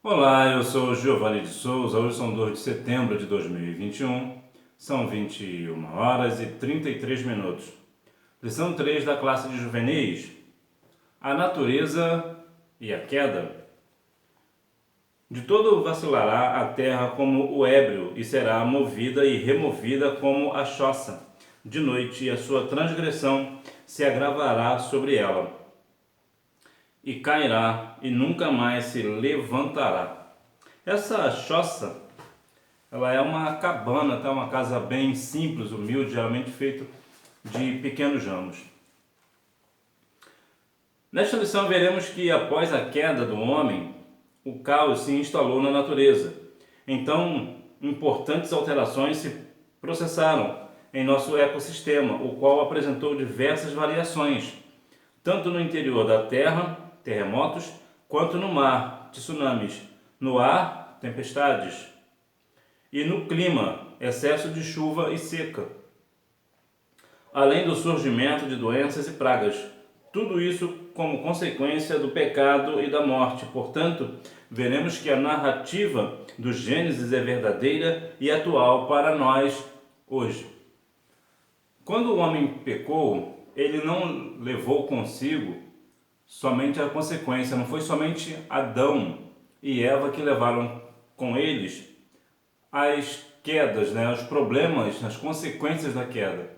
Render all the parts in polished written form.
Olá, eu sou Giovanni de Souza. Hoje são 2 de setembro de 2021, são 21 horas e 33 minutos. Lição 3 da classe de juvenis: a natureza e a queda. De todo vacilará a terra como o ébrio, e será movida e removida como a choça. De noite, a sua transgressão se agravará sobre ela, e cairá, e nunca mais se levantará. Essa choça, ela é uma cabana, tá? Uma casa bem simples, humilde, geralmente feito de pequenos ramos. Nesta lição veremos que após a queda do homem, o caos se instalou na natureza. Então, importantes alterações se processaram em nosso ecossistema, o qual apresentou diversas variações, tanto no interior da terra, terremotos, quanto no mar, tsunamis, no ar, tempestades, e no clima, excesso de chuva e seca, além do surgimento de doenças e pragas. Tudo isso como consequência do pecado e da morte. Portanto, veremos que a narrativa do Gênesis é verdadeira e atual para nós hoje. Quando o homem pecou, ele não levou consigo somente a consequência, não foi somente Adão e Eva que levaram com eles as quedas, né, os problemas, as consequências da queda.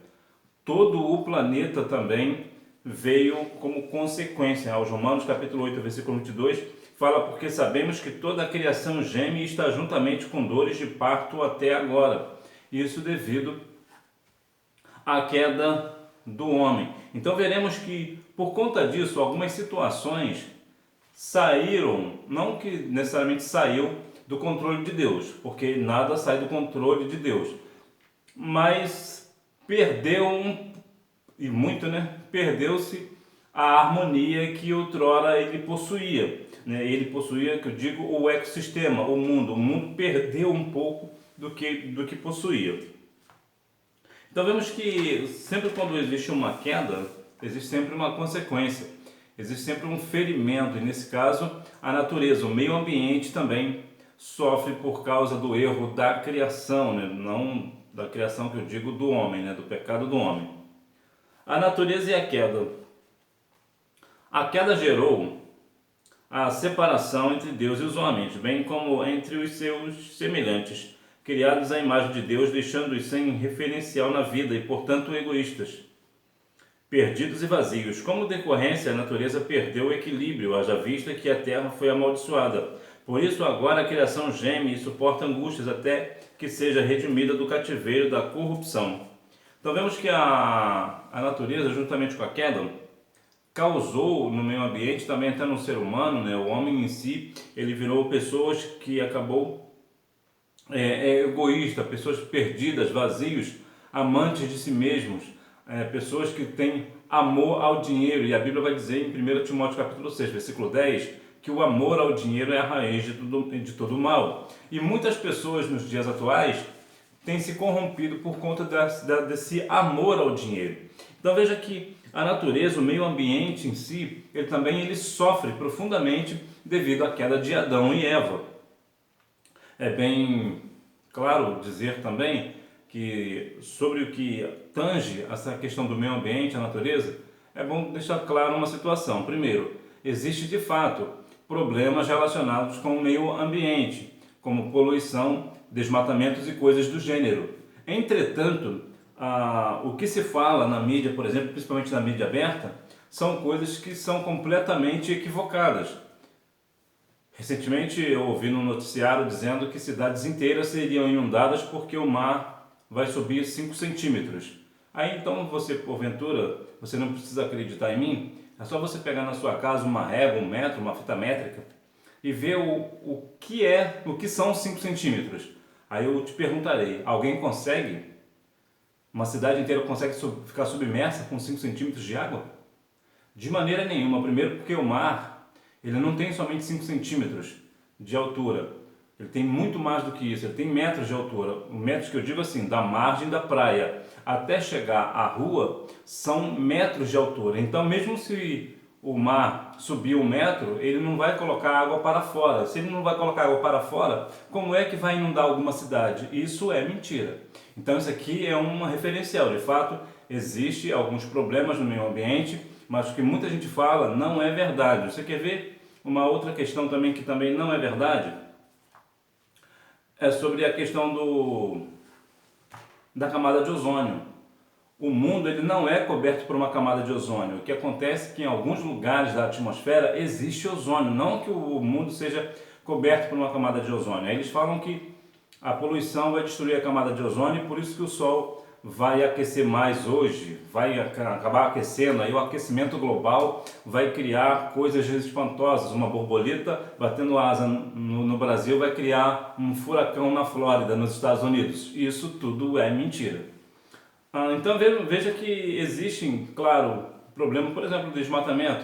Todo o planeta também veio como consequência. Aos Romanos capítulo 8, versículo 22, fala: porque sabemos que toda a criação geme e está juntamente com dores de parto até agora. Isso devido à queda do homem. Então veremos que por conta disso algumas situações saíram, não que necessariamente saiu do controle de Deus, porque nada sai do controle de Deus, mas perdeu e muito, né? Perdeu-se a harmonia que outrora ele possuía, né? Ele possuía, que eu digo, o ecossistema, o mundo perdeu um pouco do que possuía. Então vemos que sempre quando existe uma queda, existe sempre uma consequência, existe sempre um ferimento, e nesse caso a natureza, o meio ambiente também sofre por causa do erro da criação, né? Não da criação que eu digo do homem, né? Do pecado do homem. A natureza e a queda. A queda gerou a separação entre Deus e os homens, bem como entre os seus semelhantes, criados à imagem de Deus, deixando-os sem referencial na vida e, portanto, egoístas, perdidos e vazios. Como decorrência, a natureza perdeu o equilíbrio, haja vista que a terra foi amaldiçoada. Por isso, agora a criação geme e suporta angústias até que seja redimida do cativeiro da corrupção. Então, vemos que a natureza, juntamente com a queda, causou no meio ambiente, também até no ser humano, né? O homem em si, ele virou pessoas que acabou egoísta, pessoas perdidas, vazios, amantes de si mesmos, pessoas que têm amor ao dinheiro. E a Bíblia vai dizer em 1 Timóteo capítulo 6, versículo 10, que o amor ao dinheiro é a raiz de todo mal. E muitas pessoas nos dias atuais têm se corrompido por conta desse amor ao dinheiro. Então veja que a natureza, o meio ambiente em si, ele sofre profundamente devido à queda de Adão e Eva. É bem claro dizer também que sobre o que tange essa questão do meio ambiente, a natureza, é bom deixar claro uma situação. Primeiro, existe de fato problemas relacionados com o meio ambiente, como poluição, desmatamentos e coisas do gênero. Entretanto, o que se fala na mídia, por exemplo, principalmente na mídia aberta, são coisas que são completamente equivocadas. Recentemente eu ouvi no noticiário dizendo que cidades inteiras seriam inundadas porque o mar vai subir 5 centímetros. Aí então você, porventura, você não precisa acreditar em mim, é só você pegar na sua casa uma régua, um metro, uma fita métrica e ver o que são 5 centímetros. Aí eu te perguntarei, alguém consegue? Uma cidade inteira consegue ficar submersa com 5 centímetros de água? De maneira nenhuma. Primeiro porque o mar, ele não tem somente 5 centímetros de altura. Ele tem muito mais do que isso, ele tem metros de altura. Metros que eu digo assim, da margem da praia até chegar à rua, são metros de altura. Então mesmo se o mar subir 1 metro, ele não vai colocar água para fora. Se ele não vai colocar água para fora, como é que vai inundar alguma cidade? Isso é mentira. Então isso aqui é uma referencial. De fato, existe alguns problemas no meio ambiente, mas o que muita gente fala não é verdade. Você quer ver uma outra questão também que também não é verdade? É sobre a questão da camada de ozônio. O mundo ele não é coberto por uma camada de ozônio. O que acontece é que em alguns lugares da atmosfera existe ozônio, não que o mundo seja coberto por uma camada de ozônio. Aí eles falam que a poluição vai destruir a camada de ozônio e por isso que o Sol vai aquecer mais hoje, vai acabar aquecendo, aí o aquecimento global vai criar coisas espantosas. Uma borboleta batendo asa no Brasil vai criar um furacão na Flórida, nos Estados Unidos. Isso tudo é mentira. Então veja que existem, claro, problema, por exemplo, do desmatamento.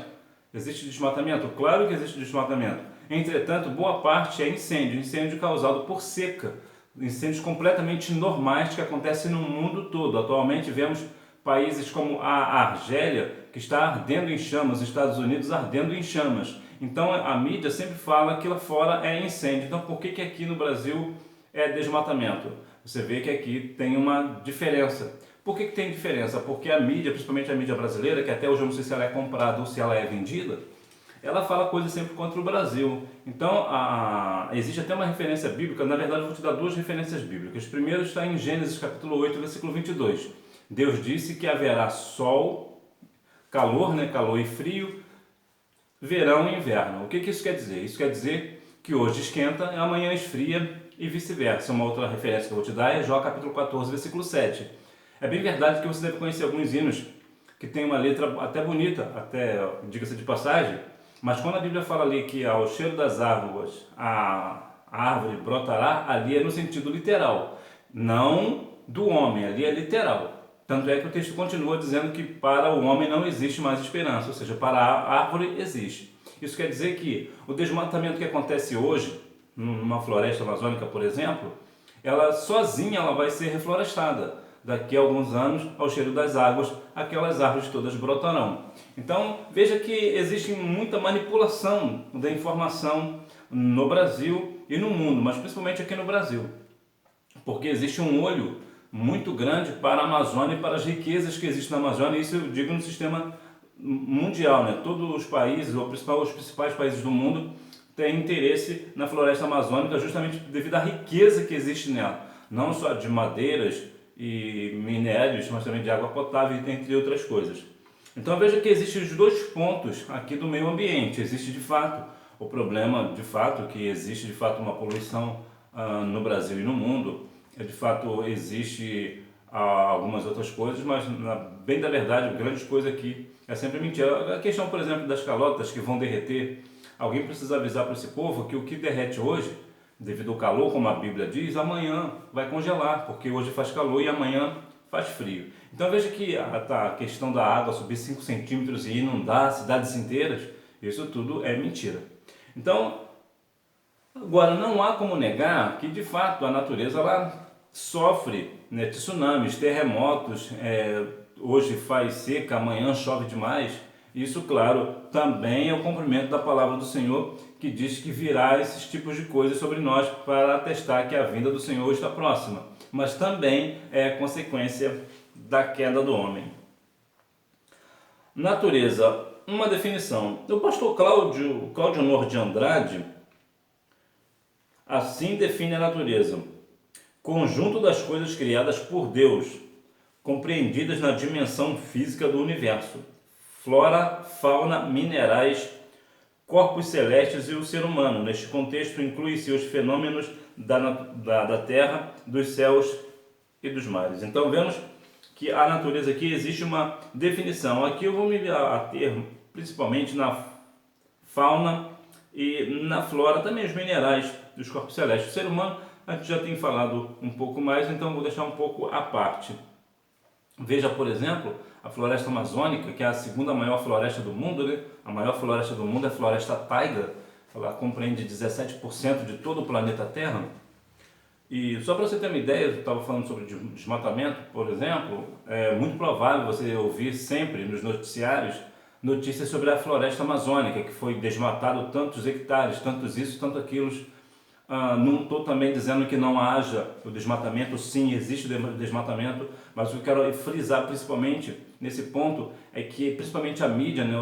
Existe desmatamento? Claro que existe desmatamento. Entretanto, boa parte é incêndio causado por seca. Incêndios completamente normais que acontecem no mundo todo. Atualmente vemos países como a Argélia, que está ardendo em chamas, os Estados Unidos ardendo em chamas. Então a mídia sempre fala que lá fora é incêndio. Então por que aqui no Brasil é desmatamento? Você vê que aqui tem uma diferença. Por que tem diferença? Porque a mídia, principalmente a mídia brasileira, que até hoje eu não sei se ela é comprada ou se ela é vendida, ela fala coisas sempre contra o Brasil. Então, existe até uma referência bíblica. Na verdade, eu vou te dar duas referências bíblicas. Primeiro está em Gênesis capítulo 8, versículo 22. Deus disse que haverá sol, calor, calor e frio, verão e inverno. O que isso quer dizer? Isso quer dizer que hoje esquenta e amanhã esfria e vice-versa. Uma outra referência que eu vou te dar é Jó capítulo 14, versículo 7. É bem verdade que você deve conhecer alguns hinos que tem uma letra até bonita, até diga-se de passagem, mas quando a Bíblia fala ali que ao cheiro das árvores a árvore brotará, ali é no sentido literal, não do homem, ali é literal. Tanto é que o texto continua dizendo que para o homem não existe mais esperança, ou seja, para a árvore existe. Isso quer dizer que o desmatamento que acontece hoje, numa floresta amazônica, por exemplo, ela sozinha ela vai ser reflorestada. Daqui a alguns anos, ao cheiro das águas, aquelas árvores todas brotarão. Então, veja que existe muita manipulação da informação no Brasil e no mundo, mas principalmente aqui no Brasil. Porque existe um olho muito grande para a Amazônia e para as riquezas que existem na Amazônia, e isso eu digo no sistema mundial, Todos os países, ou os principais países do mundo, têm interesse na floresta amazônica justamente devido à riqueza que existe nela. Não só de madeiras e minérios, mas também de água potável, entre outras coisas. Então veja que existem os dois pontos aqui do meio ambiente. Existe de fato o problema, de fato, que existe de fato uma poluição no Brasil e no mundo. De fato existe algumas outras coisas, mas bem da verdade, a grande coisa aqui é sempre mentira. A questão, por exemplo, das calotas que vão derreter. Alguém precisa avisar para esse povo que o que derrete hoje, devido ao calor, como a Bíblia diz, amanhã vai congelar, porque hoje faz calor e amanhã faz frio. Então veja que a questão da água subir 5 centímetros e inundar cidades inteiras, isso tudo é mentira. Então, agora não há como negar que de fato a natureza ela sofre tsunamis, terremotos, hoje faz seca, amanhã chove demais. Isso, claro, também é o cumprimento da palavra do Senhor, que diz que virá esses tipos de coisas sobre nós para atestar que a vinda do Senhor está próxima. Mas também é consequência da queda do homem. Natureza, uma definição. O pastor Cláudio Honor de Andrade assim define a natureza: conjunto das coisas criadas por Deus, compreendidas na dimensão física do universo. Flora, fauna, minerais, corpos celestes e o ser humano. Neste contexto, inclui-se os fenômenos da terra, dos céus e dos mares. Então, vemos que a natureza aqui existe uma definição. Aqui eu vou me ater principalmente na fauna e na flora, também os minerais dos corpos celestes. O ser humano, a gente já tem falado um pouco mais, então vou deixar um pouco à parte. Veja, por exemplo, a floresta amazônica, que é a segunda maior floresta do mundo, A maior floresta do mundo é a floresta taiga, ela compreende 17% de todo o planeta Terra. E só para você ter uma ideia, eu estava falando sobre desmatamento, por exemplo, é muito provável você ouvir sempre nos noticiários notícias sobre a floresta amazônica, que foi desmatado tantos hectares, tantos isso, tanto aquilo. Não estou também dizendo que não haja o desmatamento, sim, existe o desmatamento, mas o que eu quero frisar principalmente nesse ponto é que principalmente a mídia, né,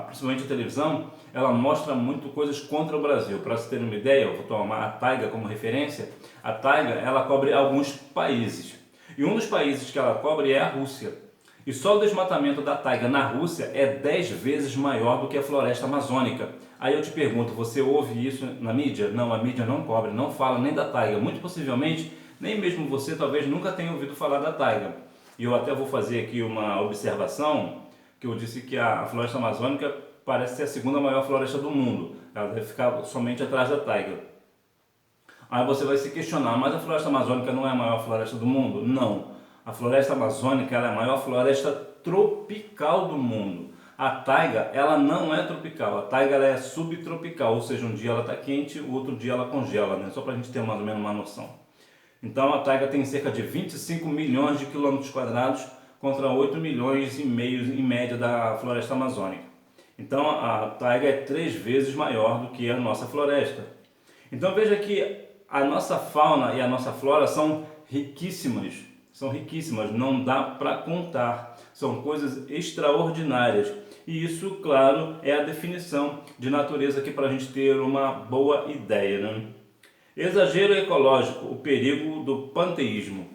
principalmente a televisão, ela mostra muito coisas contra o Brasil. Para você ter uma ideia, eu vou tomar a Taiga como referência. A Taiga, ela cobre alguns países, e um dos países que ela cobre é a Rússia. E só o desmatamento da taiga na Rússia é 10 vezes maior do que a floresta amazônica. Aí eu te pergunto, você ouve isso na mídia? Não, a mídia não cobre, não fala nem da taiga. Muito possivelmente, nem mesmo você talvez nunca tenha ouvido falar da taiga. E eu até vou fazer aqui uma observação, que eu disse que a floresta amazônica parece ser a segunda maior floresta do mundo. Ela deve ficar somente atrás da taiga. Aí você vai se questionar, mas a floresta amazônica não é a maior floresta do mundo? Não. A floresta amazônica ela é a maior floresta tropical do mundo. A taiga ela não é tropical, a taiga ela é subtropical, ou seja, um dia ela está quente, o outro dia ela congela, né? Só para a gente ter mais ou menos uma noção. Então a taiga tem cerca de 25 milhões de quilômetros quadrados contra 8 milhões e meio em média da floresta amazônica. Então a taiga é 3 vezes maior do que a nossa floresta. Então veja que a nossa fauna e a nossa flora são riquíssimas. São riquíssimas, não dá para contar, são coisas extraordinárias. E isso, claro, é a definição de natureza aqui para a gente ter uma boa ideia, né? Exagero ecológico, o perigo do panteísmo.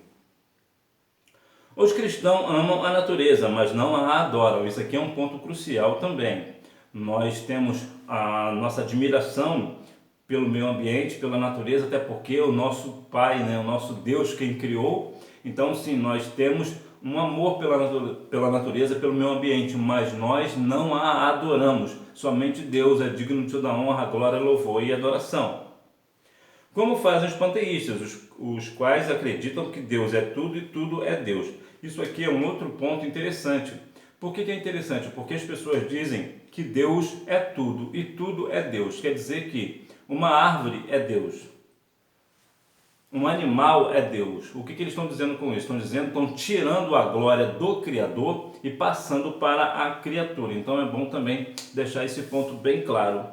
Os cristãos amam a natureza, mas não a adoram. Isso aqui é um ponto crucial também. Nós temos a nossa admiração pelo meio ambiente, pela natureza, até porque o nosso Pai, né, o nosso Deus quem criou. Então sim, nós temos um amor pela natureza, pelo meio ambiente, mas nós não a adoramos. Somente Deus é digno de toda honra, glória, louvor e adoração. Como fazem os panteístas, os quais acreditam que Deus é tudo e tudo é Deus. Isso aqui é um outro ponto interessante. Por que é interessante? Porque as pessoas dizem que Deus é tudo e tudo é Deus. Quer dizer que uma árvore é Deus. Um animal é Deus. O que eles estão dizendo com isso? Estão tirando a glória do Criador e passando para a criatura. Então é bom também deixar esse ponto bem claro.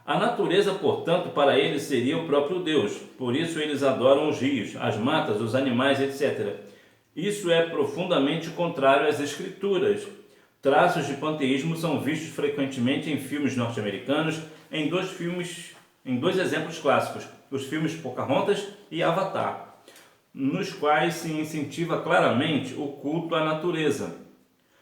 A natureza, portanto, para eles seria o próprio Deus. Por isso eles adoram os rios, as matas, os animais, etc. Isso é profundamente contrário às Escrituras. Traços de panteísmo são vistos frequentemente em filmes norte-americanos, em dois exemplos clássicos, os filmes Pocahontas e Avatar, nos quais se incentiva claramente o culto à natureza.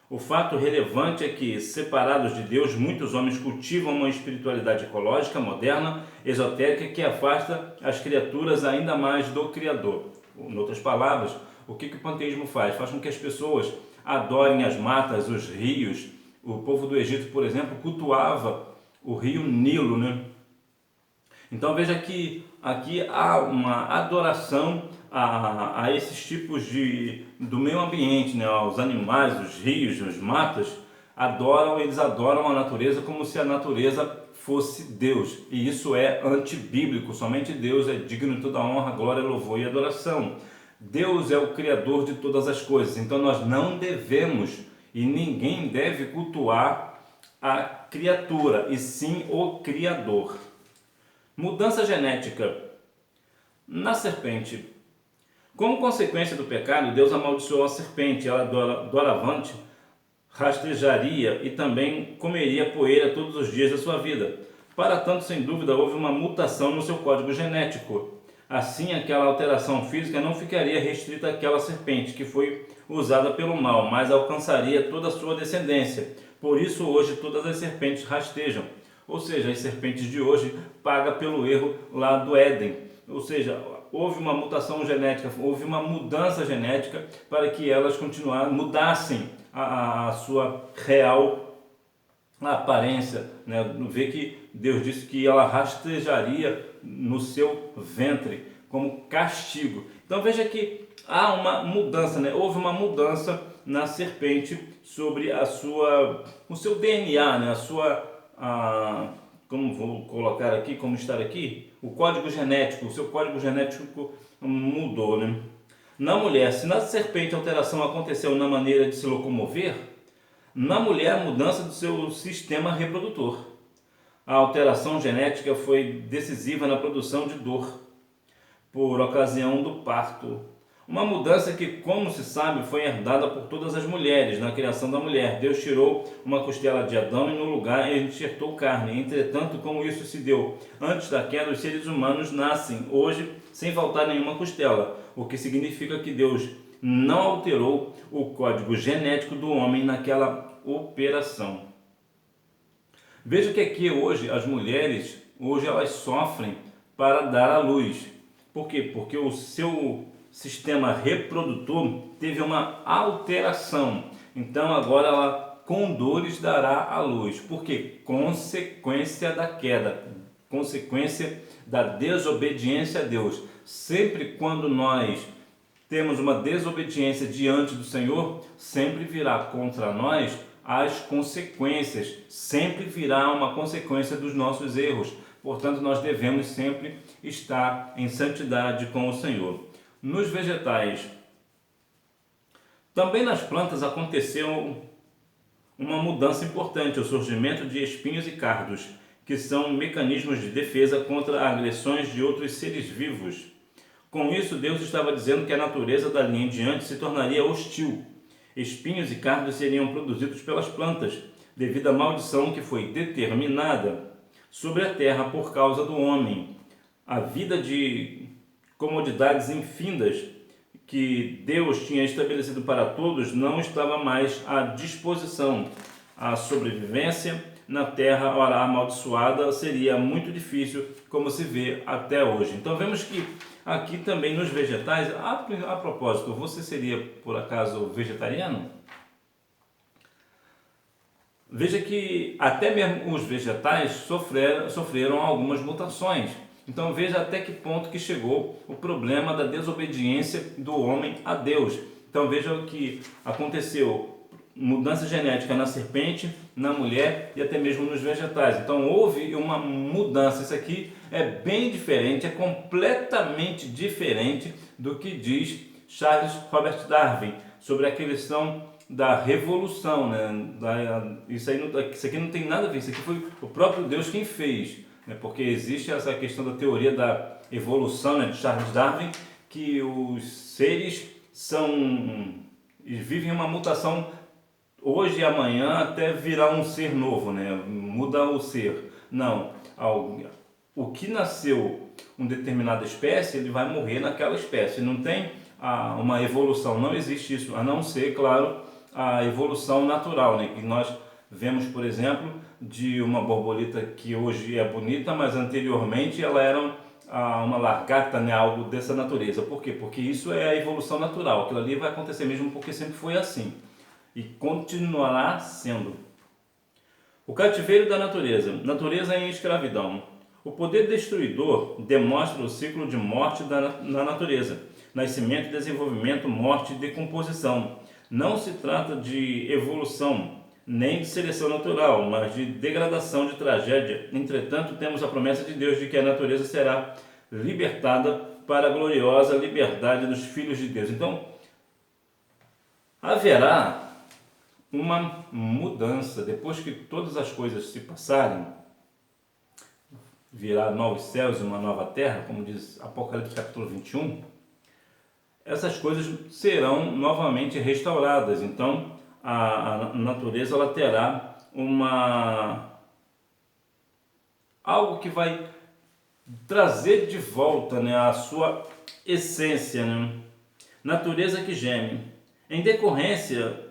O fato relevante é que, separados de Deus, muitos homens cultivam uma espiritualidade ecológica, moderna, esotérica, que afasta as criaturas ainda mais do Criador. Em outras palavras, o que o panteísmo faz? Faz com que as pessoas adorem as matas, os rios. O povo do Egito, por exemplo, cultuava o rio Nilo, né? Então veja que aqui há uma adoração a esses tipos do meio ambiente, né? Os animais, os rios, as matas, eles adoram a natureza como se a natureza fosse Deus. E isso é antibíblico, somente Deus é digno de toda honra, glória, louvor e adoração. Deus é o Criador de todas as coisas, então nós não devemos e ninguém deve cultuar a criatura, e sim o Criador. Mudança genética. Na serpente. Como consequência do pecado, Deus amaldiçoou a serpente. Ela doravante rastejaria e também comeria poeira todos os dias da sua vida. Para tanto, sem dúvida, houve uma mutação no seu código genético. Assim, aquela alteração física não ficaria restrita àquela serpente que foi usada pelo mal, mas alcançaria toda a sua descendência. Por isso, hoje, todas as serpentes rastejam. Ou seja, as serpentes de hoje pagam pelo erro lá do Éden. Ou seja, houve uma mutação genética, houve uma mudança genética para que elas mudassem a sua real aparência, né? Vê que Deus disse que ela rastejaria no seu ventre como castigo. Então veja que há uma mudança, né? Houve uma mudança na serpente sobre o seu DNA, né? Como vou colocar aqui, como estar aqui, o código genético, o seu código genético mudou, né? Na mulher, se na serpente a alteração aconteceu na maneira de se locomover, na mulher a mudança do seu sistema reprodutor. A alteração genética foi decisiva na produção de dor, por ocasião do parto. Uma mudança que, como se sabe, foi herdada por todas as mulheres na criação da mulher. Deus tirou uma costela de Adão e no lugar enxertou carne. Entretanto, como isso se deu antes da queda, os seres humanos nascem hoje sem faltar nenhuma costela, o que significa que Deus não alterou o código genético do homem naquela operação. Veja que aqui hoje as mulheres, elas sofrem para dar à luz. Por quê? Porque o seu sistema reprodutor teve uma alteração. Então agora ela com dores dará à luz. Por quê? Consequência da queda, consequência da desobediência a Deus. Sempre quando nós temos uma desobediência diante do Senhor, sempre virá contra nós as consequências, sempre virá uma consequência dos nossos erros. Portanto, nós devemos sempre estar em santidade com o Senhor. Nos vegetais, também nas plantas aconteceu uma mudança importante, o surgimento de espinhos e cardos, que são mecanismos de defesa contra agressões de outros seres vivos. Com isso, Deus estava dizendo que a natureza dali em diante se tornaria hostil. Espinhos e cardos seriam produzidos pelas plantas, devido à maldição que foi determinada sobre a terra por causa do homem. A vida de comodidades infindas que Deus tinha estabelecido para todos não estava mais à disposição. A sobrevivência na terra, ora amaldiçoada, seria muito difícil, como se vê até hoje. Então vemos que aqui também nos vegetais, a propósito, você seria por acaso vegetariano? Veja que até mesmo os vegetais sofreram algumas mutações. Então veja até que ponto que chegou o problema da desobediência do homem a Deus. Então veja o que aconteceu. Mudança genética na serpente, na mulher e até mesmo nos vegetais. Então houve uma mudança. Isso aqui é bem diferente, é completamente diferente do que diz Charles Robert Darwin sobre a questão da revolução, né? Isso aqui não tem nada a ver, isso aqui foi o próprio Deus quem fez, né? Porque existe essa questão da teoria da evolução, né, de Charles Darwin, que os seres vivem uma mutação hoje e amanhã até virar um ser novo, né? Muda o ser. Não, o que nasceu uma determinada espécie, ele vai morrer naquela espécie. Não tem uma evolução, não existe isso, a não ser, claro, a evolução natural, né? Que nós vemos, por exemplo, de uma borboleta que hoje é bonita, mas anteriormente ela era uma lagarta, né? Algo dessa natureza. Por quê? Porque isso é a evolução natural. Aquilo ali vai acontecer mesmo porque sempre foi assim. E continuará sendo. O cativeiro da natureza. Natureza em escravidão. O poder destruidor demonstra o ciclo de morte na natureza. Nascimento, desenvolvimento, morte e decomposição. Não se trata de evolução, nem de seleção natural, mas de degradação, de tragédia. Entretanto, temos a promessa de Deus de que a natureza será libertada para a gloriosa liberdade dos filhos de Deus. Então, haverá uma mudança, depois que todas as coisas se passarem, virá novos céus e uma nova terra, como diz Apocalipse capítulo 21, essas coisas serão novamente restauradas. Então a natureza ela terá algo que vai trazer de volta, né, a sua essência, né? Natureza que geme. Em decorrência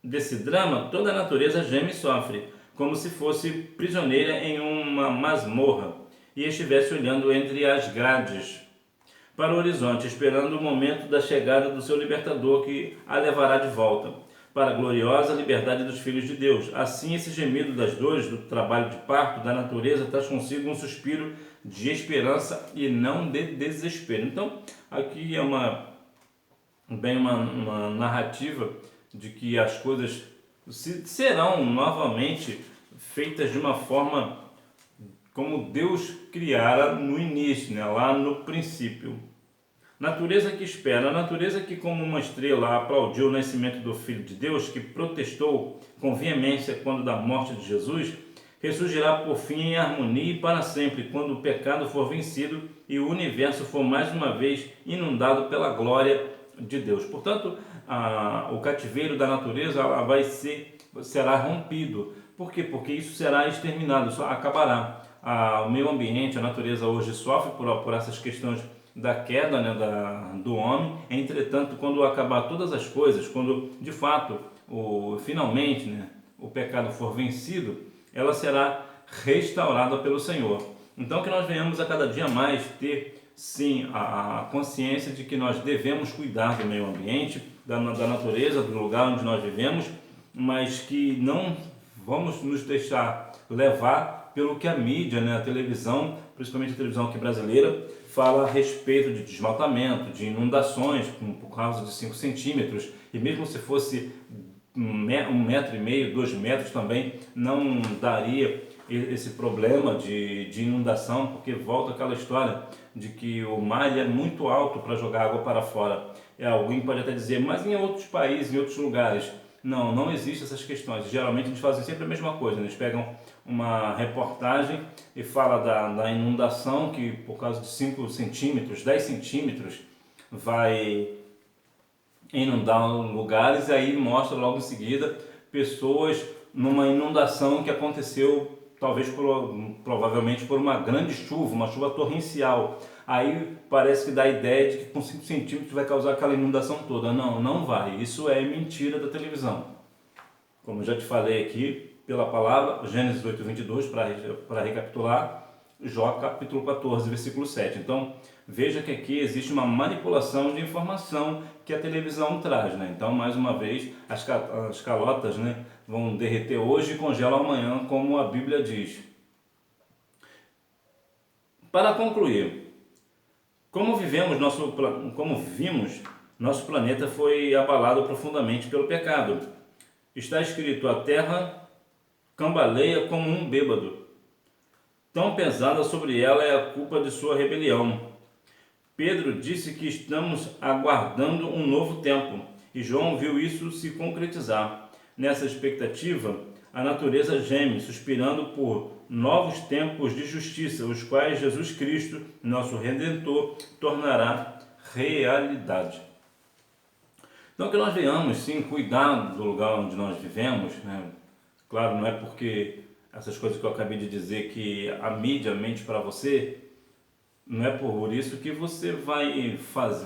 desse drama, toda a natureza geme e sofre, como se fosse prisioneira em uma masmorra e estivesse olhando entre as grades para o horizonte, esperando o momento da chegada do seu libertador que a levará de volta para a gloriosa liberdade dos filhos de Deus. Assim, esse gemido das dores do trabalho de parto da natureza traz consigo um suspiro de esperança e não de desespero. Então, aqui é uma narrativa de que as coisas serão novamente feitas de uma forma como Deus criara no início, né? Lá no princípio. Natureza que espera, a natureza que como uma estrela aplaudiu o nascimento do Filho de Deus, que protestou com veemência quando da morte de Jesus, ressurgirá por fim em harmonia e para sempre, quando o pecado for vencido e o universo for mais uma vez inundado pela glória de Deus. Portanto, o cativeiro da natureza será rompido. Por quê? Porque isso será exterminado, isso acabará. O meio ambiente, a natureza hoje sofre por essas questões da queda, né, do homem. Entretanto, quando acabar todas as coisas, quando de fato, finalmente, né, o pecado for vencido, ela será restaurada pelo Senhor. Então que nós venhamos a cada dia mais ter sim a consciência de que nós devemos cuidar do meio ambiente, da natureza, do lugar onde nós vivemos, mas que não vamos nos deixar levar pelo que a mídia, né, a televisão, principalmente a televisão aqui brasileira, fala a respeito de desmatamento, de inundações por causa de 5 centímetros, e mesmo se fosse 1,5 metro, 2 metros também, não daria esse problema de inundação, porque volta aquela história de que o mar é muito alto para jogar água para fora. Alguém pode até dizer, mas em outros países, em outros lugares, não existem essas questões. Geralmente eles fazem sempre a mesma coisa, eles pegam uma reportagem e fala da inundação, que por causa de 5 centímetros, 10 centímetros, vai inundar lugares, e aí mostra logo em seguida pessoas numa inundação que aconteceu talvez provavelmente por uma grande chuva, uma chuva torrencial. Aí parece que dá a ideia de que com 5 centímetros vai causar aquela inundação toda. Não vai. Isso é mentira da televisão. Como eu já te falei aqui, pela palavra, Gênesis 8:22, para recapitular, Jó capítulo 14, versículo 7. Então, veja que aqui existe uma manipulação de informação que a televisão traz, né? Então, mais uma vez, as calotas, né, vão derreter hoje e congelam amanhã, como a Bíblia diz. Para concluir, como vimos, nosso planeta foi abalado profundamente pelo pecado. Está escrito, a terra cambaleia como um bêbado. Tão pesada sobre ela é a culpa de sua rebelião. Pedro disse que estamos aguardando um novo tempo, e João viu isso se concretizar. Nessa expectativa, a natureza geme, suspirando por novos tempos de justiça, os quais Jesus Cristo, nosso Redentor, tornará realidade. Então que nós venhamos sim cuidar do lugar onde nós vivemos, né? Claro, não é porque essas coisas que eu acabei de dizer que a mídia mente para você, não é por isso que você vai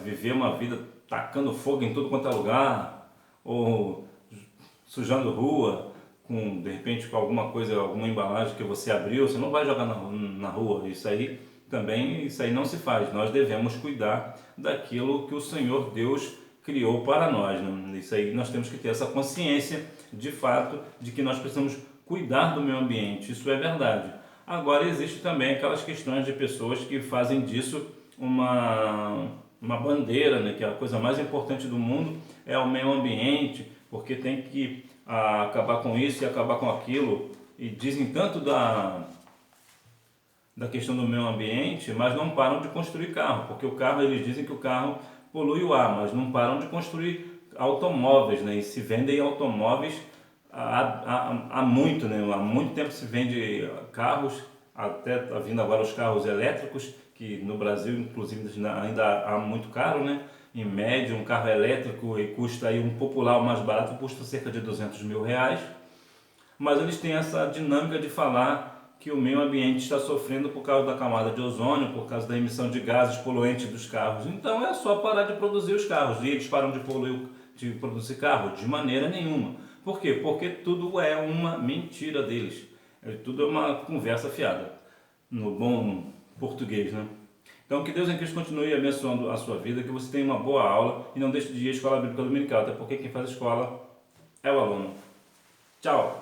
viver uma vida tacando fogo em tudo quanto é lugar, ou sujando rua, de repente com alguma coisa, alguma embalagem que você abriu, você não vai jogar na rua. Isso aí não se faz. Nós devemos cuidar daquilo que o Senhor Deus criou para nós, né? Isso aí nós temos que ter essa consciência de fato de que nós precisamos cuidar do meio ambiente. Isso é verdade. Agora existe também aquelas questões de pessoas que fazem disso uma bandeira, né? Que a coisa mais importante do mundo é o meio ambiente, porque tem que acabar com isso e acabar com aquilo, e dizem tanto da questão do meio ambiente, mas não param de construir carro, porque o carro, eles dizem que o carro polui o ar, mas não param de construir automóveis, né? E se vendem automóveis há muito, né? Há muito tempo se vende carros, até está vindo agora os carros elétricos, que no Brasil inclusive ainda há muito caro, né? Em média, um carro elétrico custa aí, um popular, o mais barato, custa cerca de R$200 mil, mas eles têm essa dinâmica de falar que o meio ambiente está sofrendo por causa da camada de ozônio, por causa da emissão de gases poluentes dos carros. Então é só parar de produzir os carros, e eles param de produzir carro? De maneira nenhuma. Por quê? Porque tudo é uma mentira deles, tudo é uma conversa fiada, no bom português, né? Então, que Deus em Cristo continue abençoando a sua vida, que você tenha uma boa aula e não deixe de ir à Escola Bíblica Dominical, até porque quem faz a escola é o aluno. Tchau!